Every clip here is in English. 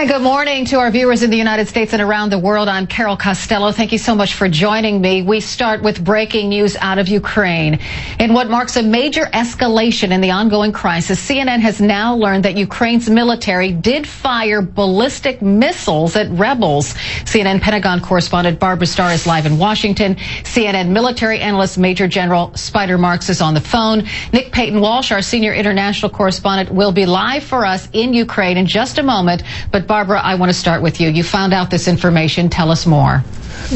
Hi, good morning to our viewers in the United States and around the world. I'm Carol Costello. Thank you so much for joining me. We start with breaking news out of Ukraine. In what marks a major escalation in the ongoing crisis, CNN has now learned that Ukraine's military did fire ballistic missiles at rebels. CNN Pentagon correspondent Barbara Starr is live in Washington. CNN military analyst Major General Spider Marks is on the phone. Nick Payton-Walsh, our senior international correspondent, will be live for us in Ukraine in just a moment. But Barbara, I want to start with you. You found out this information. Tell us more.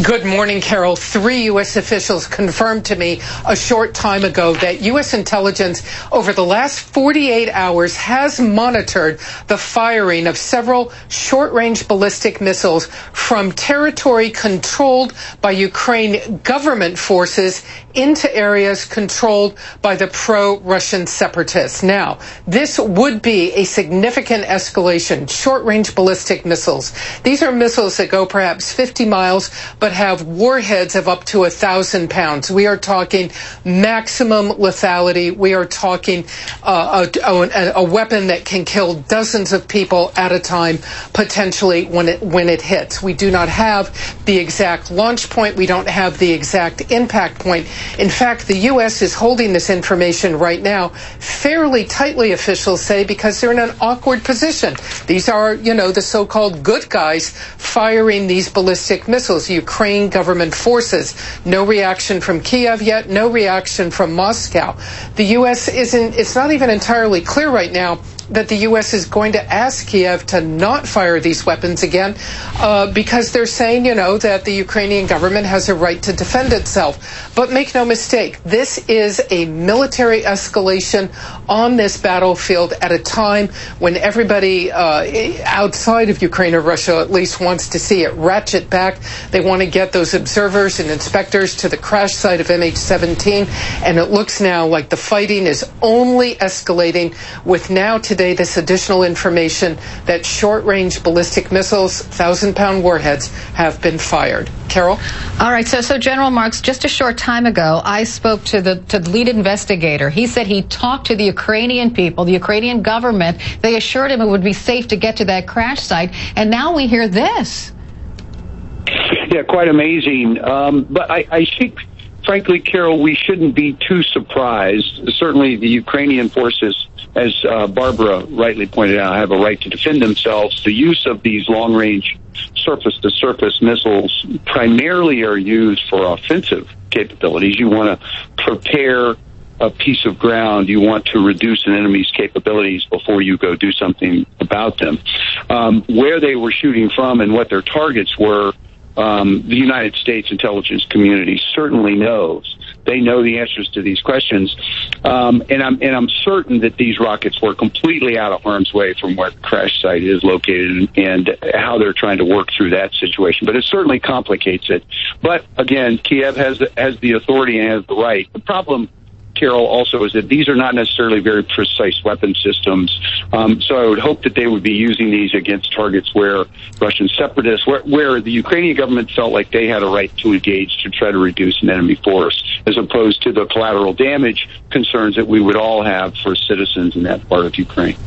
Good morning, Carol. 3 U.S. officials confirmed to me a short time ago that U.S. intelligence over the last 48 hours has monitored the firing of several short-range ballistic missiles from territory controlled by Ukraine government forces into areas controlled by the pro-Russian separatists. Now, this would be a significant escalation. Short-range ballistic missiles. These are missiles that go perhaps 50 miles, but have warheads of up to 1,000 pounds. We are talking maximum lethality. We are talking a weapon that can kill dozens of people at a time, potentially when it hits. We do not have the exact launch point. We don't have the exact impact point. In fact, the U.S. is holding this information right now fairly tightly, officials say, because they're in an awkward position. These are, the so-called good guys firing these ballistic missiles. Ukraine government forces. No reaction from Kiev yet, no reaction from Moscow. The U.S. it's not even entirely clear right now that the U.S. is going to ask Kiev to not fire these weapons again because they're saying, that the Ukrainian government has a right to defend itself. But make no mistake, this is a military escalation on this battlefield at a time when everybody outside of Ukraine or Russia at least wants to see it ratchet back. They want to get those observers and inspectors to the crash site of MH17, and it looks now like the fighting is only escalating with now today this additional information that short-range ballistic missiles, 1,000-pound warheads, have been fired. Carol? All right, so General Marks, just a short time ago, I spoke to the lead investigator. He said he talked to the Ukrainian people, the Ukrainian government. They assured him it would be safe to get to that crash site, and now we hear this. Yeah, quite amazing. But I think, frankly, Carol, we shouldn't be too surprised. Certainly the Ukrainian forces, as Barbara rightly pointed out, have a right to defend themselves. The use of these long-range surface-to-surface missiles primarily are used for offensive capabilities. You want to prepare a piece of ground. You want to reduce an enemy's capabilities before you go do something about them. Where they were shooting from and what their targets were, the United States intelligence community certainly knows. They know the answers to these questions, and I'm certain that these rockets were completely out of harm's way from where the crash site is located and how they're trying to work through that situation. But it certainly complicates it. But again, Kiev has the authority and has the right. The problem, Carol, also is that these are not necessarily very precise weapon systems. So I would hope that they would be using these against targets where Russian separatists, where the Ukrainian government felt like they had a right to engage to try to reduce an enemy force, as opposed to the collateral damage concerns that we would all have for citizens in that part of Ukraine.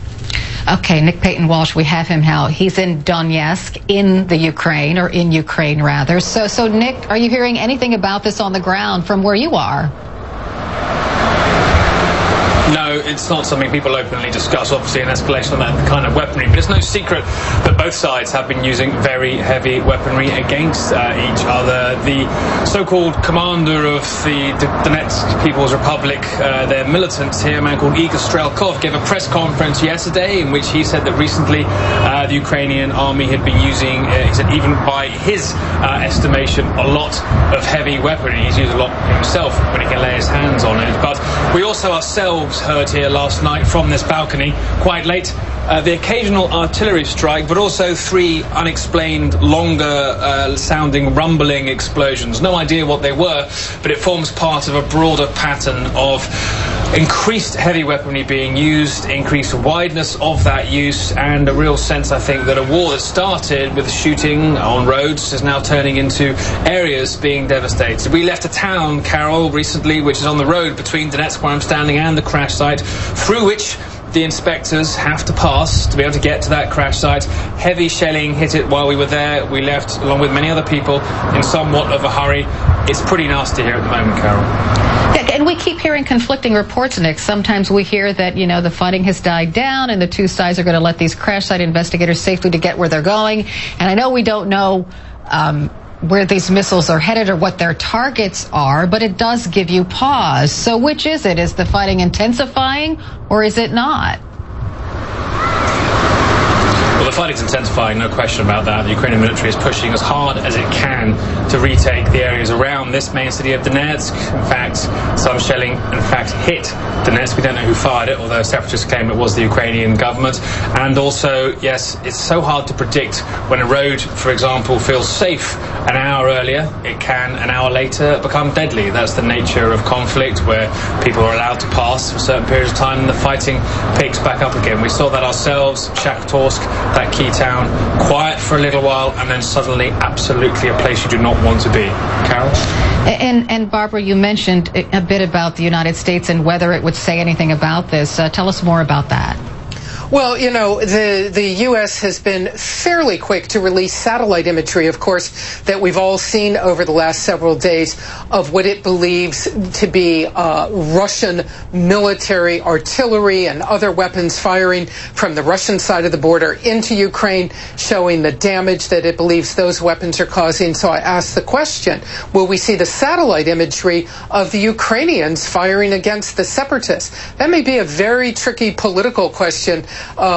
Okay, Nick Payton-Walsh, we have him now. He's in Donetsk, in Ukraine rather. So Nick, are you hearing anything about this on the ground from where you are? No, it's not something people openly discuss, obviously an escalation of that kind of weaponry, but it's no secret that both sides have been using very heavy weaponry against each other. The so-called commander of the Donetsk People's Republic, their militants here, a man called Igor Strelkov, gave a press conference yesterday in which he said that recently the Ukrainian army had been using, he said even by his estimation, a lot of heavy weaponry. He's used a lot himself when he can lay his hands on it. But we also ourselves heard here last night from this balcony, quite late, the occasional artillery strike, but also 3 unexplained, longer sounding rumbling explosions. No idea what they were, but it forms part of a broader pattern of increased heavy weaponry being used, increased wideness of that use, and a real sense, I think, that a war that started with shooting on roads is now turning into areas being devastated. We left a town, Carol, recently, which is on the road between Donetsk, where I'm standing, and the crash site, through which the inspectors have to pass to be able to get to that crash site. Heavy shelling hit it while we were there. We left, along with many other people, in somewhat of a hurry. It's pretty nasty here at the moment, Carol. Yeah, and we keep hearing conflicting reports, Nick. Sometimes we hear that, the fighting has died down and the two sides are going to let these crash site investigators safely to get where they're going. And I know we don't know where these missiles are headed or what their targets are, but it does give you pause. So which is it? Is the fighting intensifying or is it not? Well, the fighting's intensifying, no question about that. The Ukrainian military is pushing as hard as it can to retake the areas around this main city of Donetsk. In fact, some shelling, hit Donetsk. We don't know who fired it, although separatists claim it was the Ukrainian government. And also, yes, it's so hard to predict when a road, for example, feels safe an hour earlier. It can, an hour later, become deadly. That's the nature of conflict, where people are allowed to pass for certain periods of time and the fighting picks back up again. We saw that ourselves, Shakhtarsk, that key town, quiet for a little while, and then suddenly absolutely a place you do not want to be. Carol? And Barbara, you mentioned a bit about the United States and whether it would say anything about this. Tell us more about that. Well, the U.S. has been fairly quick to release satellite imagery, of course, that we've all seen over the last several days of what it believes to be Russian military artillery and other weapons firing from the Russian side of the border into Ukraine, showing the damage that it believes those weapons are causing. So I asked the question, will we see the satellite imagery of the Ukrainians firing against the separatists? That may be a very tricky political question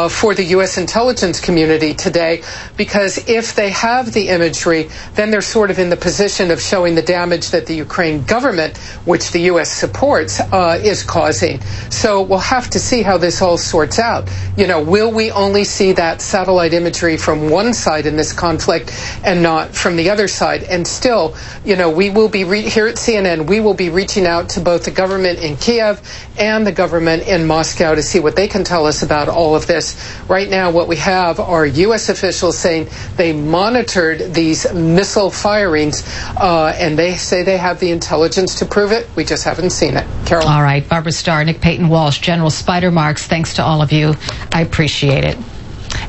for the U.S. intelligence community today, because if they have the imagery, then they're sort of in the position of showing the damage that the Ukraine government, which the U.S. supports, is causing. So we'll have to see how this all sorts out. Will we only see that satellite imagery from one side in this conflict and not from the other side? And still, we will be here at CNN, we will be reaching out to both the government in Kiev and the government in Moscow to see what they can tell us about all of this. Right now, what we have are U.S. officials saying they monitored these missile firings, and they say they have the intelligence to prove it. We just haven't seen it. Carol? All right. Barbara Starr, Nick Payton-Walsh, General Spider Marks, thanks to all of you. I appreciate it.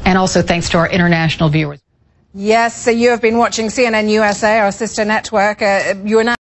And also thanks to our international viewers. Yes, so you have been watching CNN USA, our sister network. You are now